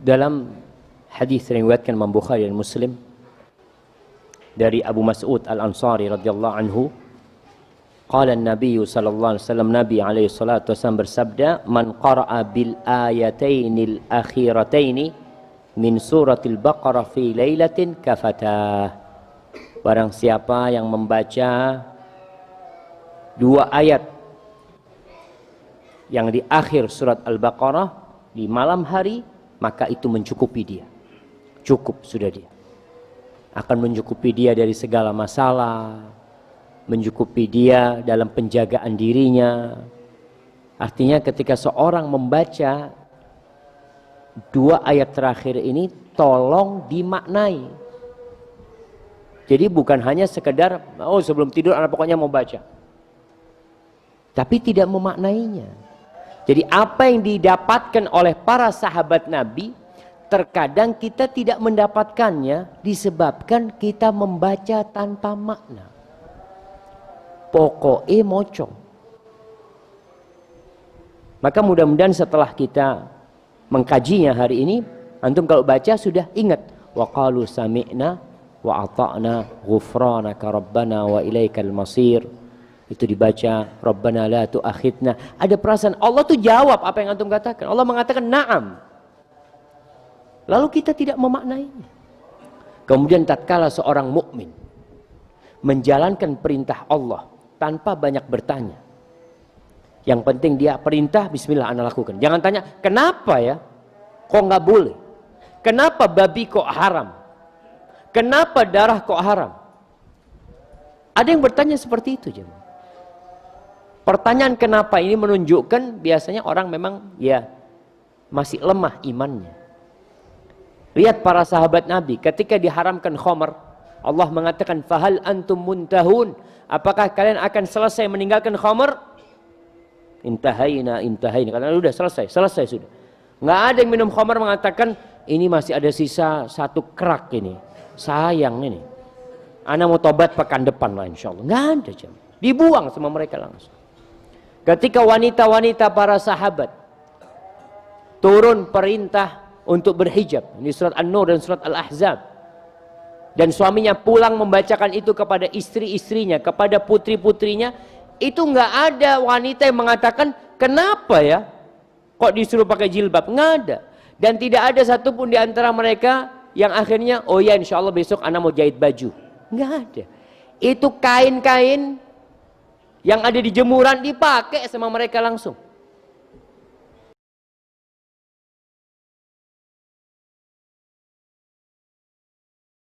Dalam hadis yang diriwayatkan Imam Bukhari dan Muslim dari Abu Mas'ud Al-Ansari radhiyallahu anhu, qala an-nabiy sallallahu alaihi wasallam, Nabi alaihi salatu wasallam bersabda, man qara'a bil ayatainil akhirataini min suratil Baqarah fi lailatin kafatah. Barang siapa yang membaca dua ayat yang di akhir surat Al-Baqarah di malam hari, maka itu mencukupi dia. Cukup sudah dia. Akan mencukupi dia dari segala masalah, mencukupi dia dalam penjagaan dirinya. Artinya ketika seorang membaca dua ayat terakhir ini, tolong dimaknai. Jadi bukan hanya sekedar, oh sebelum tidur anak pokoknya mau baca, tapi tidak memaknainya. Jadi apa yang didapatkan oleh para sahabat Nabi, terkadang kita tidak mendapatkannya disebabkan kita membaca tanpa makna. Pokoknya mocong. Maka mudah-mudahan setelah kita mengkajinya hari ini, antum kalau baca sudah ingat, wa qalu sami'na wa ata'na ghufranaka rabbana wa ilaikal masir. Itu dibaca, Rabbana la tu'akhidna. Ada perasaan Allah tuh jawab apa yang antum katakan. Allah mengatakan na'am. Lalu kita tidak memaknainya. Kemudian tatkala seorang mukmin menjalankan perintah Allah tanpa banyak bertanya, yang penting dia perintah, bismillah ana lakukan. Jangan tanya, kenapa ya? Kok nggak boleh? Kenapa babi kok haram? Kenapa darah kok haram? Ada yang bertanya seperti itu, jemaah. Pertanyaan kenapa ini menunjukkan biasanya orang memang ya masih lemah imannya. Lihat para sahabat Nabi ketika diharamkan khamr, Allah mengatakan fahal antum muntahun, apakah kalian akan selesai meninggalkan khamr? Intahaina karena sudah selesai sudah. Nggak ada yang minum khamr mengatakan ini masih ada sisa satu kerak ini, sayang ini, ana mau tobat pekan depan lah insyaallah. Nggak ada, jemaah. Dibuang sama mereka langsung. Ketika wanita-wanita para sahabat turun perintah untuk berhijab, ini surat An-Nur dan surat Al-Ahzab, dan suaminya pulang membacakan itu kepada istri-istrinya, kepada putri-putrinya, itu nggak ada wanita yang mengatakan kenapa ya kok disuruh pakai jilbab, nggak ada. Dan tidak ada satupun di antara mereka yang akhirnya oh ya insya Allah besok anak mau jahit baju, nggak ada. Itu kain-kain yang ada di jemuran dipakai sama mereka langsung.